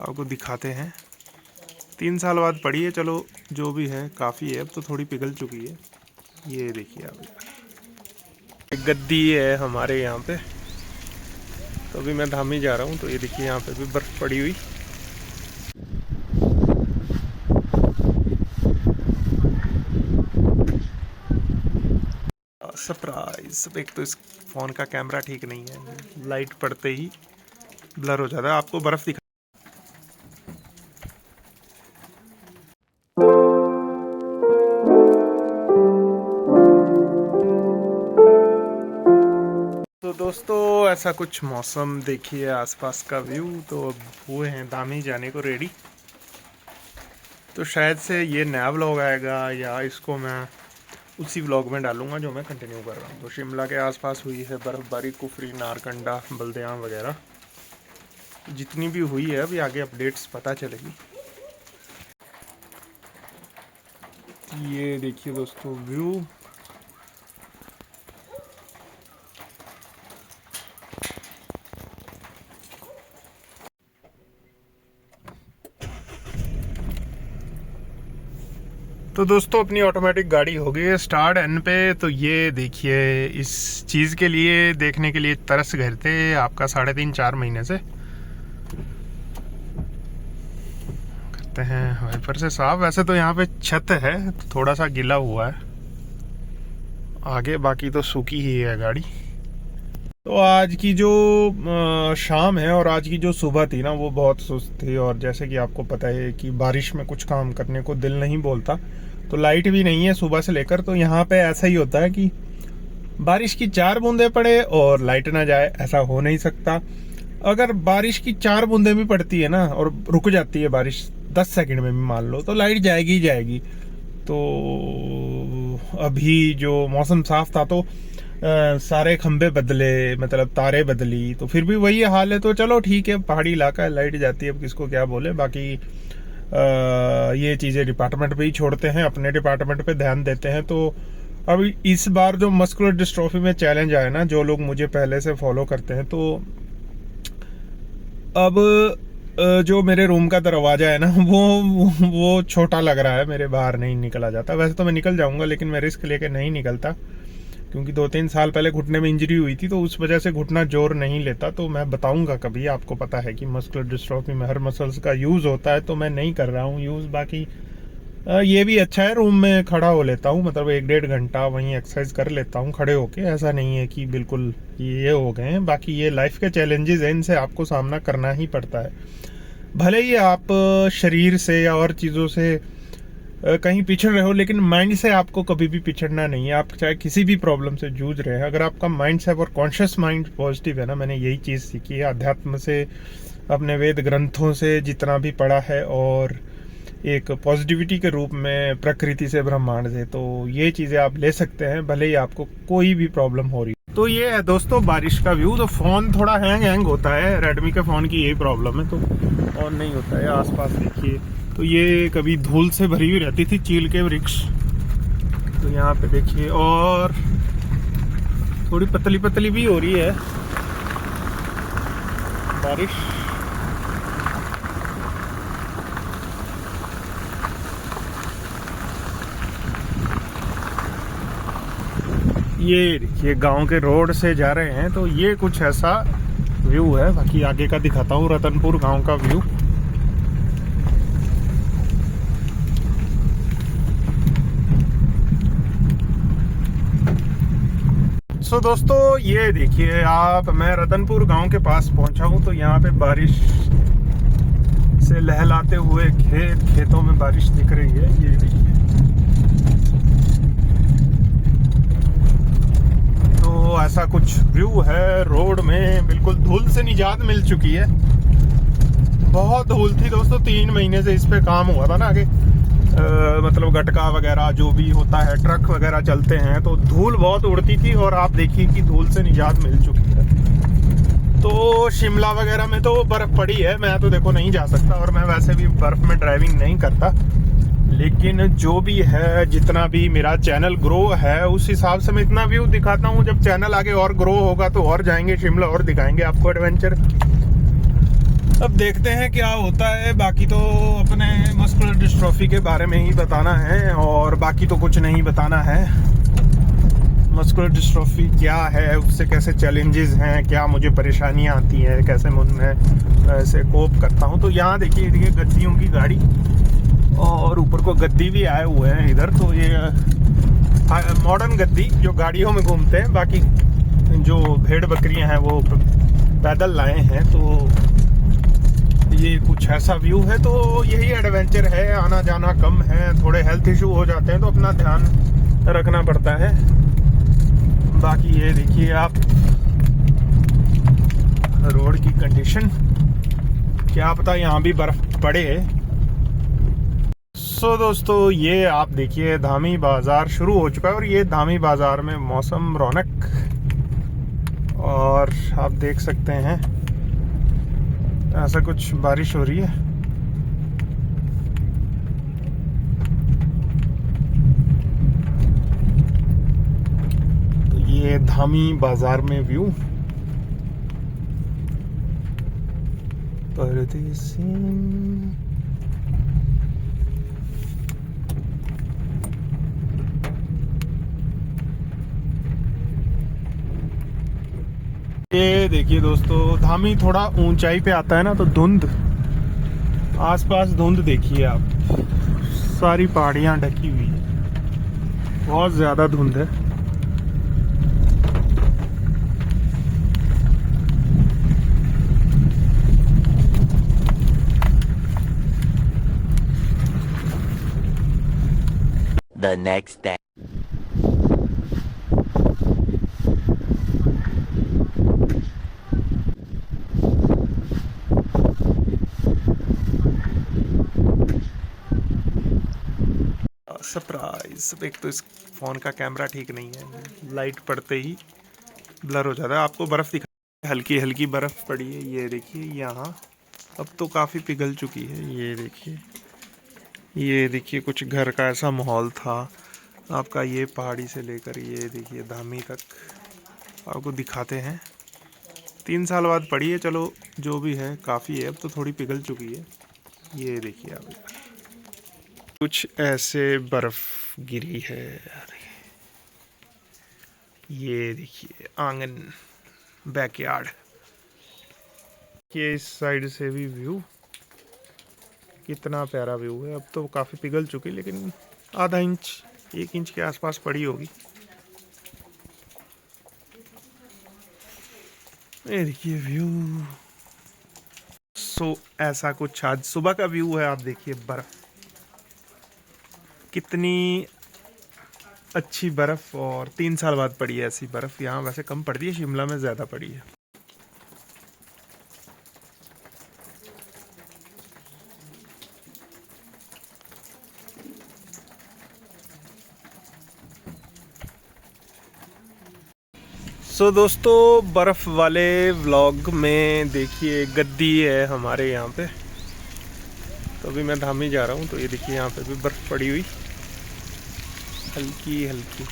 आपको दिखाते हैं। 3 साल बाद पड़ी है, चलो जो भी है काफ़ी है, अब तो थोड़ी पिघल चुकी है। ये देखिए आप, एक गद्दी है हमारे यहाँ पे। तो अभी मैं धामी जा रहा हूँ, तो ये देखिए यहाँ पे भी बर्फ़ पड़ी हुई। सरप्राइज! एक तो इस फ़ोन का कैमरा ठीक नहीं है, लाइट पड़ते ही ब्लर हो जाता है। आपको बर्फ़ दिखा। तो दोस्तों ऐसा कुछ मौसम देखिए, आसपास का व्यू। तो अब हुए हैं धामी जाने को रेडी। तो शायद से ये नया व्लॉग आएगा या इसको मैं उसी व्लॉग में डालूंगा जो मैं कंटिन्यू कर रहा हूँ। तो शिमला के आसपास हुई है बर्फ़बारी, कुफरी, नारकंडा, बल्देयां वगैरह जितनी भी हुई है, अभी आगे अपडेट्स पता चलेगी। ये देखिए दोस्तों व्यू। तो दोस्तों अपनी ऑटोमेटिक गाड़ी हो गई है स्टार्ट एन पे। तो ये देखिए, इस चीज़ के लिए देखने के लिए तरस गए थे आपका 3.5-4 महीने से। करते हैं वाइपर से साफ। वैसे तो यहाँ पे छत है, तो थोड़ा सा गीला हुआ है आगे, बाकी तो सूखी ही है गाड़ी। तो आज की जो शाम है और आज की जो सुबह थी ना, वो बहुत सुस्त थी। और जैसे कि आपको पता है कि बारिश में कुछ काम करने को दिल नहीं बोलता। तो लाइट भी नहीं है सुबह से लेकर। तो यहाँ पे ऐसा ही होता है कि बारिश की 4 बूंदे पड़े और लाइट ना जाए, ऐसा हो नहीं सकता। अगर बारिश की 4 बूंदे भी पड़ती है ना और रुक जाती है बारिश 10 सेकंड में भी मान लो, तो लाइट जाएगी ही जाएगी। तो अभी जो मौसम साफ था तो सारे खंबे बदले, मतलब तारे बदली, तो फिर भी वही हाल है। तो चलो ठीक है, पहाड़ी इलाका है, लाइट जाती है, अब किसको क्या बोले। बाकी ये चीज़ें डिपार्टमेंट पे ही छोड़ते हैं, अपने डिपार्टमेंट पे ध्यान देते हैं। तो अब इस बार जो मस्कुलर डिस्ट्रॉफी में चैलेंज आया ना, जो लोग मुझे पहले से फॉलो करते हैं, तो अब जो मेरे रूम का दरवाजा है ना, वो छोटा लग रहा है, मेरे बाहर नहीं निकला जाता। वैसे तो मैं निकल जाऊंगा, लेकिन मैं रिस्क लेके नहीं निकलता, क्योंकि 2-3 साल पहले घुटने में इंजरी हुई थी, तो उस वजह से घुटना जोर नहीं लेता। तो मैं बताऊंगा कभी, आपको पता है कि मस्कुलर डिस्ट्रॉफी में हर मसल्स का यूज़ होता है, तो मैं नहीं कर रहा हूँ यूज़। बाकी ये भी अच्छा है, रूम में खड़ा हो लेता हूँ, मतलब 1-1.5 घंटा वहीं एक्सरसाइज कर लेता हूँ खड़े होके। ऐसा नहीं है कि बिल्कुल ये हो गए हैं। बाकी ये लाइफ के चैलेंजेस हैं, इनसे आपको सामना करना ही पड़ता है। भले ही आप शरीर से या और चीज़ों से कहीं पिछड़ रहे हो, लेकिन माइंड से आपको कभी भी पिछड़ना नहीं है। आप चाहे किसी भी प्रॉब्लम से जूझ रहे हैं, अगर आपका माइंड सेट और कॉन्शियस माइंड पॉजिटिव है ना, मैंने यही चीज़ सीखी है अध्यात्म से, अपने वेद ग्रंथों से जितना भी पढ़ा है, और एक पॉजिटिविटी के रूप में प्रकृति से, ब्रह्मांड से। तो ये चीज़ें आप ले सकते हैं, भले ही आपको कोई भी प्रॉब्लम हो रही। तो ये है दोस्तों बारिश का व्यू। तो फ़ोन थोड़ा हैंग होता है, रेडमी के फ़ोन की यही प्रॉब्लम है, तो ऑन नहीं होता है। आसपास देखिए, तो ये कभी धूल से भरी हुई रहती थी, चील के वृक्ष। तो यहाँ पे देखिए, और थोड़ी पतली पतली भी हो रही है बारिश। ये देखिए गांव के रोड से जा रहे हैं, तो ये कुछ ऐसा व्यू है। बाकी आगे का दिखाता हूँ, रतनपुर गांव का व्यू। सो दोस्तों ये देखिए आप, मैं रतनपुर गांव के पास पहुंचा हूं। तो यहाँ पे बारिश से लहलाते हुए खेतों में बारिश दिख रही है, ये देखिए। तो ऐसा कुछ व्यू है। रोड में बिल्कुल धूल से निजात मिल चुकी है। बहुत धूल थी दोस्तों, 3 महीने से इस पे काम हुआ था ना। आगे मतलब गटका वगैरह जो भी होता है, ट्रक वगैरह चलते हैं, तो धूल बहुत उड़ती थी। और आप देखिए कि धूल से निजात मिल चुकी है। तो शिमला वगैरह में तो बर्फ़ पड़ी है, मैं तो देखो नहीं जा सकता, और मैं वैसे भी बर्फ़ में ड्राइविंग नहीं करता। लेकिन जो भी है, जितना भी मेरा चैनल ग्रो है, उस हिसाब से मैं इतना व्यू दिखाता हूँ। जब चैनल आगे और ग्रो होगा तो और जाएंगे शिमला और दिखाएंगे आपको एडवेंचर। अब देखते हैं क्या होता है। बाकी तो अपने मस्कुलर डिस्ट्रॉफी के बारे में ही बताना है और बाकी तो कुछ नहीं बताना है। मस्कुलर डिस्ट्रॉफी क्या है, उससे कैसे चैलेंजेस हैं, क्या मुझे परेशानियां आती हैं, कैसे मैं ऐसे कोप करता हूं। तो यहाँ देखिए गद्दियों की गाड़ी और ऊपर को गद्दी भी आए हुए हैं इधर। तो ये मॉडर्न गद्दी जो गाड़ियों में घूमते हैं, बाकी जो भेड़ बकरियां हैं वो पैदल लाए हैं। तो ये कुछ ऐसा व्यू है। तो यही एडवेंचर है, आना जाना कम है, थोड़े हेल्थ इशू हो जाते हैं तो अपना ध्यान रखना पड़ता है। बाकी ये देखिए आप रोड की कंडीशन, क्या पता यहाँ भी बर्फ पड़े। सो दोस्तों ये आप देखिए धामी बाजार शुरू हो चुका है और ये धामी बाजार में मौसम रौनक, और आप देख सकते हैं ऐसा कुछ बारिश हो रही है। तो ये धामी बाजार में व्यू। परदेसी ये देखिए दोस्तों, धामी थोड़ा ऊंचाई पे आता है ना, तो धुंध, आसपास धुंध देखिए आप, सारी पहाड़ियां ढकी हुई है, बहुत ज्यादा धुंध है। The next day. सरप्राइज। एक तो इस फोन का कैमरा ठीक नहीं है, लाइट पड़ते ही ब्लर हो जाता है। आपको बर्फ दिखा, हल्की हल्की बर्फ पड़ी है, ये देखिए यहाँ। अब तो काफ़ी पिघल चुकी है, ये देखिए कुछ घर का ऐसा माहौल था आपका। ये पहाड़ी से लेकर ये देखिए धामी तक आपको दिखाते हैं। 3 साल बाद पड़ी है, चलो जो भी है काफ़ी है। अब तो थोड़ी पिघल चुकी है, ये देखिए आप कुछ ऐसे बर्फ गिरी है। ये देखिए आंगन, बैकयार्ड। ये इस साइड से भी व्यू, कितना प्यारा व्यू है। अब तो काफ़ी पिघल चुकी, लेकिन आधा इंच 1 इंच के आसपास पड़ी होगी। ये देखिए व्यू। सो ऐसा कुछ आज सुबह का व्यू है। आप देखिए बर्फ, कितनी अच्छी बर्फ, और 3 साल बाद पड़ी है ऐसी बर्फ। यहाँ वैसे कम पड़ती है, शिमला में ज़्यादा पड़ी है। सो दोस्तों बर्फ वाले व्लॉग में देखिए गद्दी है हमारे यहाँ पे। तो अभी मैं धामी जा रहा हूँ, तो ये देखिए यहाँ पे भी बर्फ पड़ी हुई, हल्की हल्की।